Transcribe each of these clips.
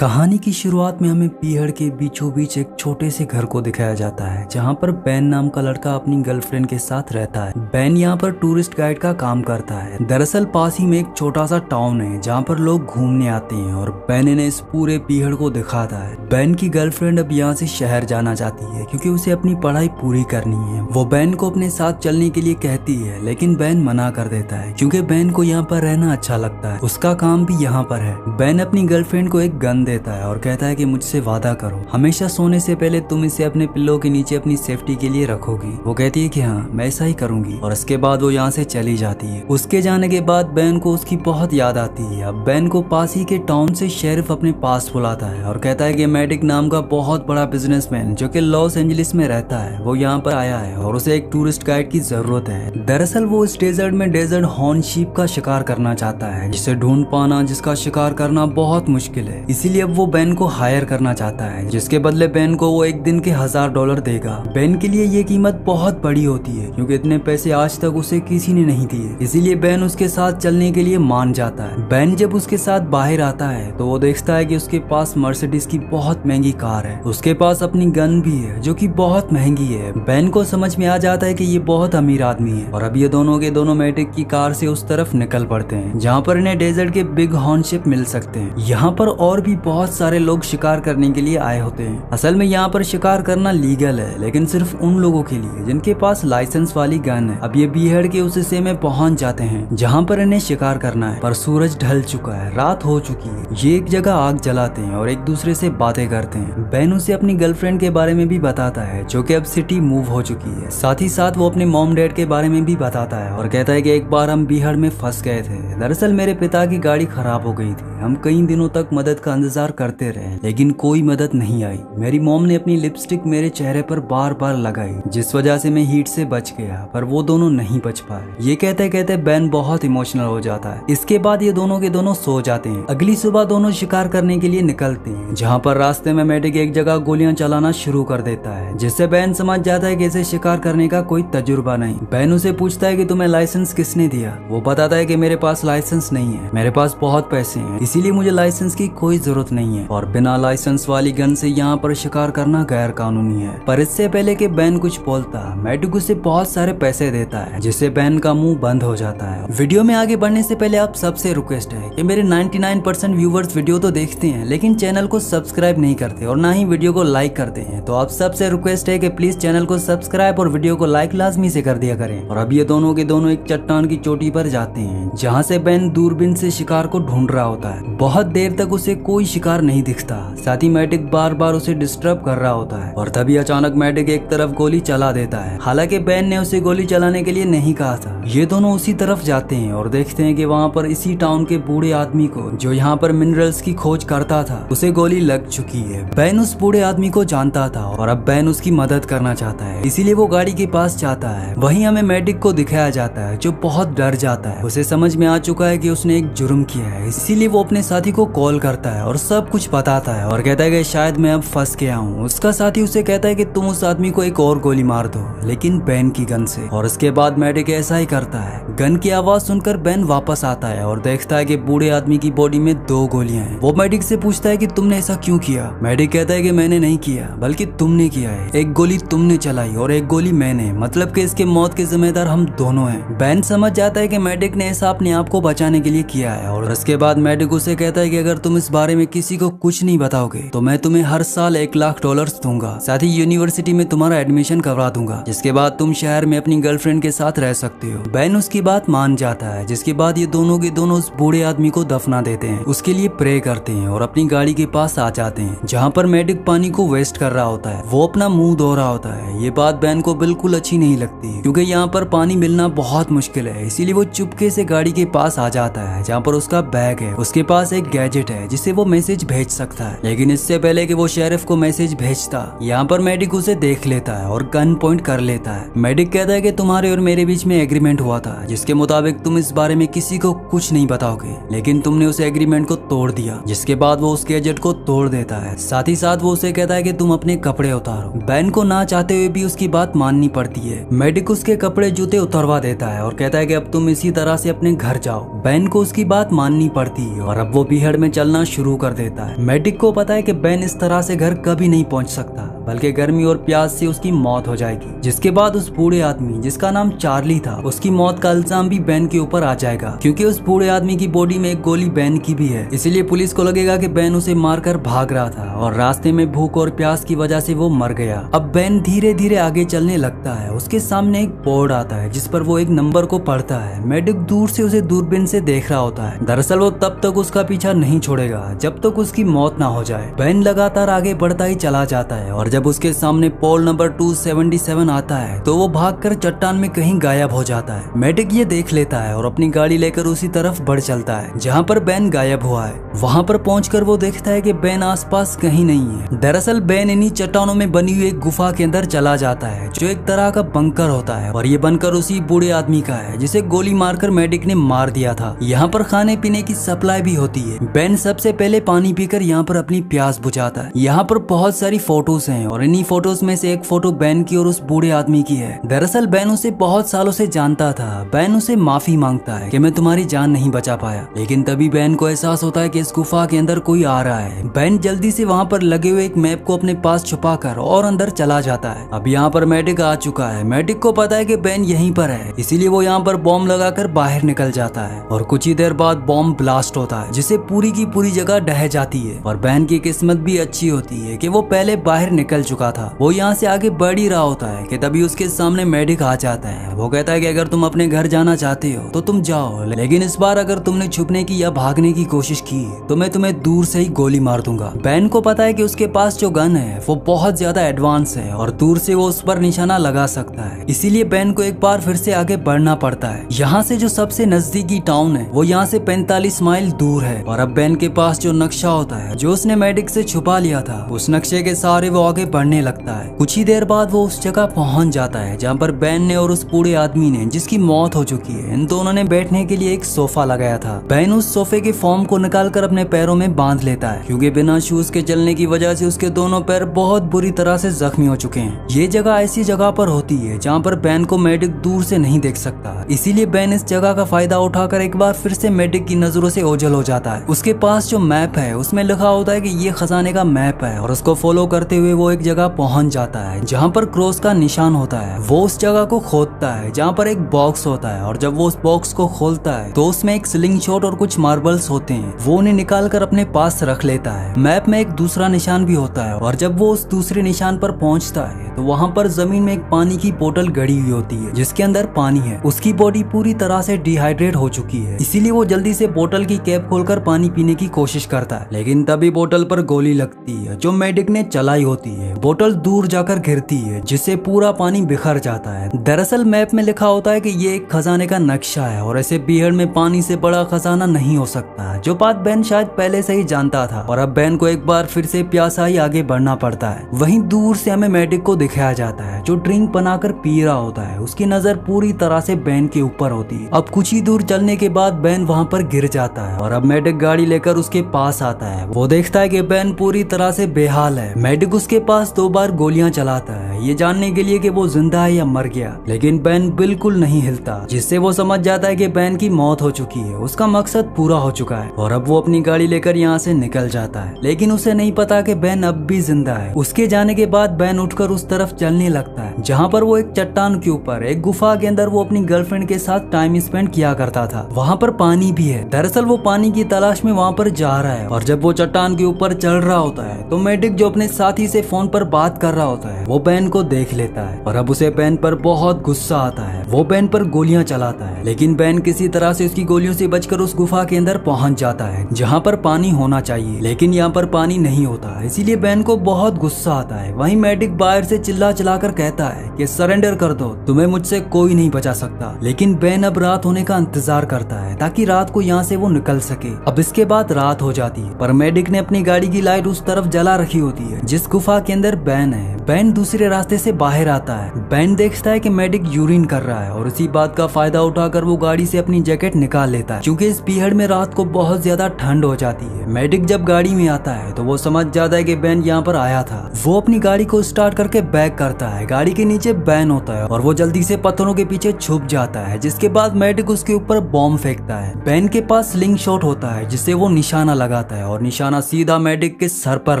कहानी की शुरुआत में हमें पीहड़ के बीचों बीच एक छोटे से घर को दिखाया जाता है जहाँ पर बेन नाम का लड़का अपनी गर्लफ्रेंड के साथ रहता है। बेन यहाँ पर टूरिस्ट गाइड का काम करता है। दरअसल पास ही में एक छोटा सा टाउन है जहाँ पर लोग घूमने आते हैं और बेन ने इस पूरे पीहड़ को दिखाता है। बेन की गर्लफ्रेंड अब यहाँ से शहर जाना चाहती है क्योंकि उसे अपनी पढ़ाई पूरी करनी है। वो बेन को अपने साथ चलने के लिए कहती है लेकिन बेन मना कर देता है क्योंकि बेन को यहाँ पर रहना अच्छा लगता है। उसका काम भी यहाँ पर है। बेन अपनी गर्लफ्रेंड को एक गन देता है और कहता है कि मुझसे वादा करो हमेशा सोने से पहले तुम इसे अपने पिल्लो के नीचे अपनी सेफ्टी के लिए रखोगी। वो कहती है कि हाँ मैं ऐसा ही करूंगी और इसके बाद वो यहाँ से चली जाती है। उसके जाने के बाद बेन को उसकी बहुत याद आती है। अब बेन को पास ही के टाउन से शेरिफ अपने पास बुलाता है और कहता है कि मैडिक नाम का बहुत बड़ा बिजनेसमैन जो कि लॉस एंजलिस में रहता है वो यहाँ पर आया है और उसे एक टूरिस्ट गाइड की जरूरत है। दरअसल वो इस डेजर्ट में डेजर्ट हॉर्न शीप का शिकार करना चाहता है जिसे ढूंढ पाना जिसका शिकार करना बहुत मुश्किल है। इसीलिए अब वो बेन को हायर करना चाहता है जिसके बदले बेन को वो एक दिन के $1000 देगा। बेन के लिए ये कीमत बहुत बड़ी होती है क्योंकि इतने पैसे आज तक उसे किसी ने नहीं दिए। इसीलिए बेन उसके साथ चलने के लिए मान जाता है। बेन जब उसके साथ बाहर आता है तो वो देखता है कि उसके पास मर्सिडीज की बहुत महंगी कार है। उसके पास अपनी गन भी है जो कि बहुत महंगी है। बेन को समझ में आ जाता है कि ये बहुत अमीर आदमी है और अब ये दोनों के दोनों मैटिक की कार से उस तरफ निकल पड़ते हैं जहाँ पर इन्हें डेजर्ट के बिग हॉर्न शिप मिल सकते हैं। यहाँ पर और भी बहुत सारे लोग शिकार करने के लिए आए होते हैं। असल में यहाँ पर शिकार करना लीगल है लेकिन सिर्फ उन लोगों के लिए जिनके पास लाइसेंस वाली गन है। अब ये पीहड़ के उस हिस्से में पहुंच जाते हैं जहाँ पर इन्हें शिकार करना है पर सूरज ढल चुका है, रात हो चुकी है। ये एक जगह आग जलाते हैं और एक दूसरे से बातें करते हैं। बेन उसे अपनी गर्लफ्रेंड के बारे में भी बताता है जो कि अब सिटी मूव हो चुकी है। साथ ही साथ वो अपने मॉम डैड के बारे में भी बताता है और कहता है कि एक बार हम पीहड़ में फंस गए थे। दरअसल मेरे पिता की गाड़ी खराब हो गई थी। हम कई दिनों तक मदद का इंतजार करते रहे लेकिन कोई मदद नहीं आई। मेरी मॉम ने अपनी लिपस्टिक मेरे चेहरे पर बार बार लगाई जिस वजह से मैं हीट से बच गया पर वो दोनों नहीं बच पाए। ये कहते कहते बेन बहुत इमोशनल हो जाता है। इसके बाद ये दोनों के दोनों सो जाते हैं। अगली सुबह दोनों शिकार करने के लिए निकलते हैं जहाँ पर रास्ते में मैडिक एक जगह गोलियां चलाना शुरू कर देता है जिससे बेन समझ जाता है कि इसे शिकार करने का कोई तजुर्बा नहीं। बेन उसे पूछता है कि तुम्हें लाइसेंस किसने दिया। वो बताता है कि मेरे पास लाइसेंस नहीं है, मेरे पास बहुत पैसे हैं इसीलिए मुझे लाइसेंस की कोई जरूरत नहीं है और बिना लाइसेंस वाली गन से यहाँ पर शिकार करना गैर कानूनी है। पर इससे पहले कि बेन कुछ बोलता मैडिक उसे बहुत सारे पैसे देता है जिससे बेन का मुंह बंद हो जाता है। वीडियो में आगे बढ़ने से पहले आप सबसे रिक्वेस्ट है कि मेरे 99% व्यूवर्स वीडियो तो देखते हैं लेकिन चैनल को सब्सक्राइब नहीं करते और ना ही वीडियो को लाइक करते हैं। तो आप सबसे रिक्वेस्ट है कि प्लीज चैनल को सब्सक्राइब और वीडियो को लाइक लाजमी से कर दिया करें। और अब ये दोनों के दोनों एक चट्टान की चोटी पर जाते हैं जहाँ से बेन दूरबीन से शिकार को ढूंढ रहा होता है। बहुत देर तक उसे कोई शिकार नहीं दिखता। साथ ही मैडिक बार बार उसे डिस्टर्ब कर रहा होता है और तभी अचानक मैडिक एक तरफ गोली चला देता है। हालांकि बेन ने उसे गोली चलाने के लिए नहीं कहा था। ये दोनों उसी तरफ जाते हैं और देखते हैं कि वहाँ पर इसी टाउन के बूढ़े आदमी को जो यहाँ पर मिनरल्स की खोज करता था उसे गोली लग चुकी है। बेन उस बूढ़े आदमी को जानता था और अब बेन उसकी मदद करना चाहता है इसीलिए वो गाड़ी के पास जाता है। वहीं हमें मैडिक को दिखाया जाता है जो बहुत डर जाता है। उसे समझ में आ चुका है कि उसने एक जुर्म किया है इसीलिए वो अपने साथी को कॉल करता है और सब कुछ बताता है और कहता है कि शायद मैं अब फंस गया हूँ। उसका साथी उसे कहता है कि तुम उस आदमी को एक और गोली मार दो लेकिन बेन की गन से। और उसके बाद मैडिक ऐसा ही करता है। गन की आवाज सुनकर बेन वापस आता है और देखता है कि बूढ़े आदमी की बॉडी में 2 गोलियां हैं। वो मैडिक से पूछता है कि तुमने ऐसा क्यों किया। मैडिक कहता है कि मैंने नहीं किया बल्कि तुमने किया है। एक गोली तुमने चलाई और एक गोली मैंने, मतलब कि इसके मौत के जिम्मेदार हम दोनों हैं। बेन समझ जाता है कि मैडिक ने ऐसा अपने आप को बचाने के लिए किया है और उसके बाद मैडिक उसे कहता है कि अगर तुम इस बारे में किसी को कुछ नहीं बताओगे तो मैं तुम्हें हर साल $1,00,000 दूंगा। साथ ही यूनिवर्सिटी में तुम्हारा एडमिशन करवा दूंगा जिसके बाद तुम शहर में अपनी गर्लफ्रेंड के साथ रह सकते हो। बेन उसकी बात मान जाता है जिसके बाद ये दोनों के दोनों उस बूढ़े आदमी को दफना देते हैं, उसके लिए प्रे करते हैं और अपनी गाड़ी के पास आ जाते हैं जहाँ पर मैडिक पानी को वेस्ट कर रहा होता है। वो अपना मुंह धो रहा होता है। ये बात बेन को बिल्कुल अच्छी नहीं लगती क्योंकि यहाँ पर पानी मिलना बहुत मुश्किल है। इसीलिए वो चुपके से गाड़ी के पास आ जाता है जहाँ पर उसका बैग है। उसके पास एक गैजेट है जिससे वो मैसेज भेज सकता है लेकिन इससे पहले कि वो शेरिफ को मैसेज भेजता यहाँ पर मैडिक उसे देख लेता है और गन पॉइंट कर लेता है। मैडिक कहता है कि तुम्हारे और मेरे बीच में एग्रीमेंट हुआ था जिसके मुताबिक तुम इस बारे में किसी को कुछ नहीं बताओगे लेकिन तुमने उस एग्रीमेंट को तोड़ दिया। जिसके बाद वो उस गैजेट को तोड़ देता है। साथ ही साथ वो उसे कहता है कि तुम अपने कपड़े उतारो। बेन को ना चाहते हुए भी उसकी बात माननी पड़ती है। मैडिक उसके कपड़े जूते उतरवा देता है और कहता है कि अब तुम इसी तरह से अपने घर जाओ। बेन को उसकी बात माननी पड़ती है और अब वो पीहड़ में चलना शुरू कर कर देता है। मेडिक को पता है कि बेन इस तरह से घर कभी नहीं पहुंच सकता, बल्कि गर्मी और प्यास से उसकी मौत हो जाएगी। जिसके बाद उस बूढ़े आदमी जिसका नाम चार्ली था, उसकी मौत का इल्जाम भी बेन के ऊपर आ जाएगा, क्योंकि उस बूढ़े आदमी की बॉडी में एक गोली बेन की भी है। इसलिए पुलिस को लगेगा कि बेन उसे मारकर भाग रहा था और रास्ते में भूख और प्यास की वजह से वो मर गया। अब बेन धीरे धीरे आगे चलने लगता है। उसके सामने एक बोर्ड आता है जिस पर वो एक नंबर को पढ़ता है। मेडिक दूर से उसे दूरबीन से देख रहा होता है। दरअसल वो तब तक उसका पीछा नहीं छोड़ेगा जब तक उसकी मौत ना हो जाए। बेन लगातार आगे बढ़ता ही चला जाता है और जब उसके सामने पोल नंबर 277 आता है तो वो भागकर चट्टान में कहीं गायब हो जाता है। मेडिक ये देख लेता है और अपनी गाड़ी लेकर उसी तरफ बढ़ चलता है जहाँ पर बेन गायब हुआ है। वहाँ पर पहुंचकर वो देखता है कि बेन आसपास कहीं नहीं है। दरअसल बेन इन्हीं चट्टानों में बनी हुई एक गुफा के अंदर चला जाता है जो एक तरह का बंकर होता है और ये बंकर उसी बूढ़े आदमी का है जिसे गोली मारकर मेडिक ने मार दिया था। यहाँ पर खाने पीने की सप्लाई भी होती है। बेन सबसे पहले पानी पीकर यहाँ पर अपनी प्यास बुझाता है। यहाँ पर बहुत सारी फोटोज हैं और इन्हीं फोटोज में से एक फोटो बेन की और उस बूढ़े आदमी की है। दरअसल बेन उसे बहुत सालों से जानता था। बेन उसे माफी मांगता है कि मैं तुम्हारी जान नहीं बचा पाया, लेकिन तभी बेन को एहसास होता है कि इस गुफा के अंदर कोई आ रहा है। बेन जल्दी से वहाँ पर लगे हुए एक मैप को अपने पास छुपाकर और अंदर चला जाता है। अब यहाँ पर मेडिक आ चुका है। मेडिक को पता है कि बेन यहीं पर है, इसीलिए वो यहाँ पर बॉम्ब लगाकर बाहर निकल जाता है और कुछ ही देर बाद बॉम्ब ब्लास्ट होता है जिससे पूरी की पूरी जगह ढह जाती है। और बेन की किस्मत भी अच्छी होती है कि वो पहले बाहर निकल चुका था। वो यहाँ से आगे बढ़ ही रहा होता है कि तभी उसके सामने मेडिक आ जाता है। वो कहता है कि अगर तुम अपने घर जाना चाहते हो तो तुम जाओ, लेकिन इस बार अगर तुमने छुपने की या भागने की कोशिश की तो मैं तुम्हें दूर से ही गोली मार दूंगा। बेन को पता है कि उसके पास जो गन है वो बहुत ज्यादा एडवांस है और दूर से वो उस पर निशाना लगा सकता है। इसीलिए बेन को एक बार फिर से आगे बढ़ना पड़ता है। यहाँ से जो सबसे नजदीकी टाउन है वो यहाँ से 45 माइल दूर है और अब बेन के पास जो नक्शा होता है जो उसने मेडिक से छुपा लिया था, उस नक्शे के सहारे वो आगे बढ़ने लगता है। कुछ ही देर बाद वो उस जगह पहुंच जाता है जहाँ पर बेन ने और उस बूढ़े आदमी ने, जिसकी मौत हो चुकी है, इन दोनों ने बैठने के लिए एक सोफा लगाया था। बेन उस सोफे के फॉर्म को निकालकर अपने पैरों में बांध लेता है, क्योंकि बिना शूज के चलने की वजह से उसके दोनों पैर बहुत बुरी तरह से जख्मी हो चुके हैं। ये जगह ऐसी जगह पर होती है जहाँ पर बेन को मेडिक दूर से नहीं देख सकता, इसीलिए बेन इस जगह का फायदा उठाकर एक बार फिर से मेडिक की नजरों से ओझल हो जाता है। उसके पास जो मैप है उसमें लिखा होता है कि ये खजाने का मैप है और उसको फॉलो करते हुए वो एक जगह पहुंच जाता है जहाँ पर क्रॉस का निशान होता है। वो उस जगह को खोदता है जहाँ पर एक बॉक्स होता है और जब वो उस बॉक्स को खोलता है तो उसमें एक स्लिंग शॉट और कुछ मार्बल्स होते हैं। वो उन्हें निकाल कर अपने पास रख लेता है। मैप में एक दूसरा निशान भी होता है और जब वो उस दूसरे निशान पर पहुंचता है तो वहाँ पर जमीन में एक पानी की बोतल गड़ी हुई होती है जिसके अंदर पानी है। उसकी बॉडी पूरी तरह से डिहाइड्रेट हो चुकी है, इसीलिए वो जल्दी से बोतल की कैप खोलकर पानी पीने की कोशिश करता है, लेकिन तभी बोतल पर गोली लगती है जो मेडिक ने चलाई होती है। बोतल दूर जाकर गिरती है जिससे पूरा पानी बिखर जाता है। दरअसल मैप में लिखा होता है कि ये एक खजाने का नक्शा है और ऐसे बीहड़ में पानी से बड़ा खजाना नहीं हो सकता, जो बात बेन शायद पहले से ही जानता था। और अब बेन को एक बार फिर से प्यासा ही आगे बढ़ना पड़ता है। वहीं दूर से हमें मेडिक को दिखाया जाता है जो ड्रिंक बनाकर पी रहा होता है। उसकी नजर पूरी तरह से बेन के ऊपर होती है। अब कुछ ही दूर चलने के बाद बेन वहाँ पर गिर जाता है और अब मेडिक गाड़ी लेकर उसके पास आता है। वो देखता है कि बेन पूरी तरह से बेहाल है। मेडिक उसके पास 2 बार गोलियां चलाता है ये जानने के लिए कि वो जिंदा है या मर गया, लेकिन बेन बिल्कुल नहीं हिलता, जिससे वो समझ जाता है कि बेन की मौत हो चुकी है, उसका मकसद पूरा हो चुका है। और अब वो अपनी गाड़ी लेकर यहाँ से निकल जाता है, लेकिन उसे नहीं पता कि बेन अब भी जिंदा है। उसके जाने के बाद बेन उठकर उस तरफ चलने लगता है जहाँ पर वो एक चट्टान के ऊपर एक गुफा के अंदर वो अपनी गर्लफ्रेंड के साथ टाइम स्पेंड किया करता था। वहाँ पर पानी भी है। दरअसल वो पानी की तलाश में वहाँ पर जा रहा है और जब वो चट्टान के ऊपर चढ़ रहा होता है तो मेडिक जो अपने साथी से फोन पर बात कर रहा होता है वो बेन को देख लेता है और अब उसे बेन पर बहुत गुस्सा आता है। वो बेन पर गोलियां चलाता है, लेकिन बेन किसी तरह से उसकी गोलियों से बचकर उस गुफा के अंदर पहुंच जाता है जहां पर पानी होना चाहिए, लेकिन यहाँ पर पानी नहीं होता, इसीलिए बेन को बहुत गुस्सा आता है। वहीं मेडिक बाहर से चिल्ला चिल्लाकर कहता है कि सरेंडर कर दो, तुम्हें मुझसे कोई नहीं बचा सकता। लेकिन बेन अब रात होने का इंतजार करता है ताकि रात को यहाँ से वो निकल सके। अब इसके बाद रात हो जाती है, पर मेडिक ने अपनी गाड़ी की लाइट उस तरफ जला रखी होती है जिस गुफा के अंदर बैन है। बैन दूसरे रास्ते से बाहर आता है। बैन देखता है कि मेडिक यूरिन कर रहा है और इसी बात का फायदा उठाकर वो गाड़ी से अपनी जैकेट निकाल लेता है, क्योंकि इस पीहड़ में रात को बहुत ज्यादा ठंड हो जाती है। मेडिक जब गाड़ी में आता है तो वो समझ जाता है कि बैन यहाँ पर आया था। वो अपनी गाड़ी को स्टार्ट करके बैक करता है। गाड़ी के नीचे बैन होता है और वो जल्दी से पत्थरों के पीछे छुप जाता है, जिसके बाद मेडिक उसके ऊपर बॉम्ब फेंकता है। बैन के पास स्लिंग शॉट होता है जिससे वो निशाना लगाता है और निशाना सीधा मेडिक के सर पर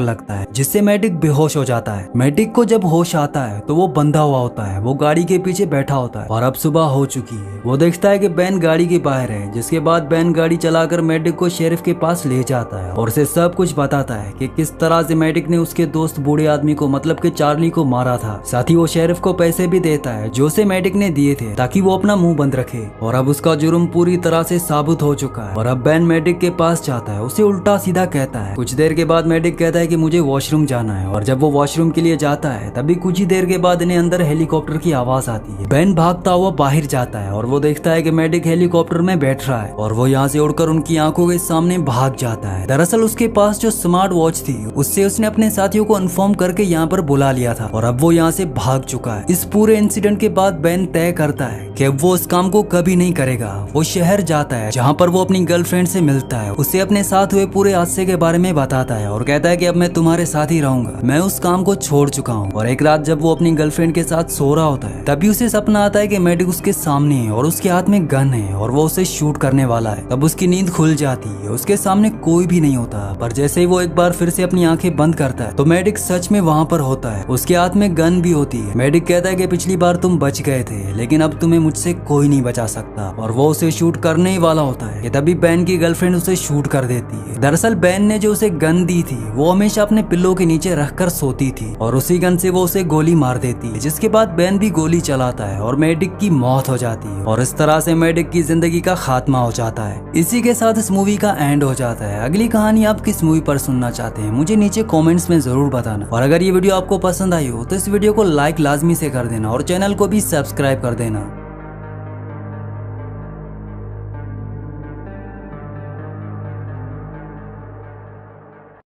लगता है, जिससे मेडिक बेहोश हो जाता है। मेडिक को जब होश आता है तो वो बंधा हुआ होता है। वो गाड़ी के पीछे बैठा होता है और अब सुबह हो चुकी है। वो देखता है कि बैन गाड़ी के बाहर है, जिसके बाद बैन गाड़ी चलाकर मेडिक को शेरिफ के पास ले जाता है और उसे सब कुछ बताता है कि किस तरह से मेडिक ने उसके दोस्त बूढ़े आदमी को मतलब कि चार्ली को मारा था। साथ ही वो शेरिफ को पैसे भी देता है जो उसे मेडिक ने दिए थे ताकि वो अपना मुंह बंद रखे। और अब उसका जुर्म पूरी तरह से साबित हो चुका है और अब बैन मेडिक के पास जाता है, उसे उल्टा सीधा कहता है। कुछ देर के बाद मेडिक कहता है कि मुझे वॉशरूम जाना है और जब वो वॉशरूम के लिए जाता है तभी कुछ ही देर के बाद इन्हें अंदर हेलीकॉप्टर की आवाज आती है। बैन भागता हुआ बाहर जाता है और वो देखता है कि मेडिक हेलीकॉप्टर में बैठ रहा है और वो यहाँ से उड़कर उनकी आंखों के सामने भाग जाता है। दरअसल उसके पास जो स्मार्ट वॉच थी उससे उसने अपने साथियों को इन्फॉर्म करके यहाँ पर बुला लिया था और अब वो यहाँ से भाग चुका है। इस पूरे इंसिडेंट के बाद बैन तय करता है कि वो इस काम को कभी नहीं करेगा। वो शहर जाता है जहाँ पर वो अपनी गर्लफ्रेंड से मिलता है, उसे अपने साथ हुए पूरे हादसे के बारे में बताता है और कहता है कि अब मैं तुम्हारे साथ ही रहूंगा, मैं उस काम को छोड़ चुका हूँ। और एक रात जब वो अपनी गर्लफ्रेंड के साथ सो रहा होता है तभी उसे सपना आता है कि मेडिक उसके सामने है और उसके हाथ में गन है और वो उसे शूट करने वाला है। तब उसकी नींद खुल जाती है, उसके सामने कोई भी नहीं होता, पर जैसे ही वो एक बार फिर से अपनी आंखें बंद करता है तो मेडिक सच में वहाँ पर होता है। उसके हाथ में गन भी होती है। मेडिक कहता है कि पिछली बार तुम बच गए थे लेकिन अब तुम्हें मुझसे कोई नहीं बचा सकता, और वो उसे शूट करने ही वाला होता है कि तभी बैन की गर्लफ्रेंड उसे शूट कर देती है। दरअसल बैन ने जो उसे गन दी थी वो हमेशा अपने पिल्लों के नीचे रखकर सोती थी और उसी गन से वो उसे गोली मार देती है, जिसके बाद बैन भी गोली चलाता है और मेडिक की मौत हो जाती है और इस तरह से मेडिक की जिंदगी का खात्मा हो जाता है। इसी के साथ इस मूवी का एंड हो जाता है। अगली कहानी आप किस मूवी पर सुनना चाहते हैं मुझे नीचे कमेंट्स में जरूर बताना, और अगर ये वीडियो आपको पसंद आई हो तो इस वीडियो को लाइक लाजमी से कर देना और चैनल को भी सब्सक्राइब कर देना।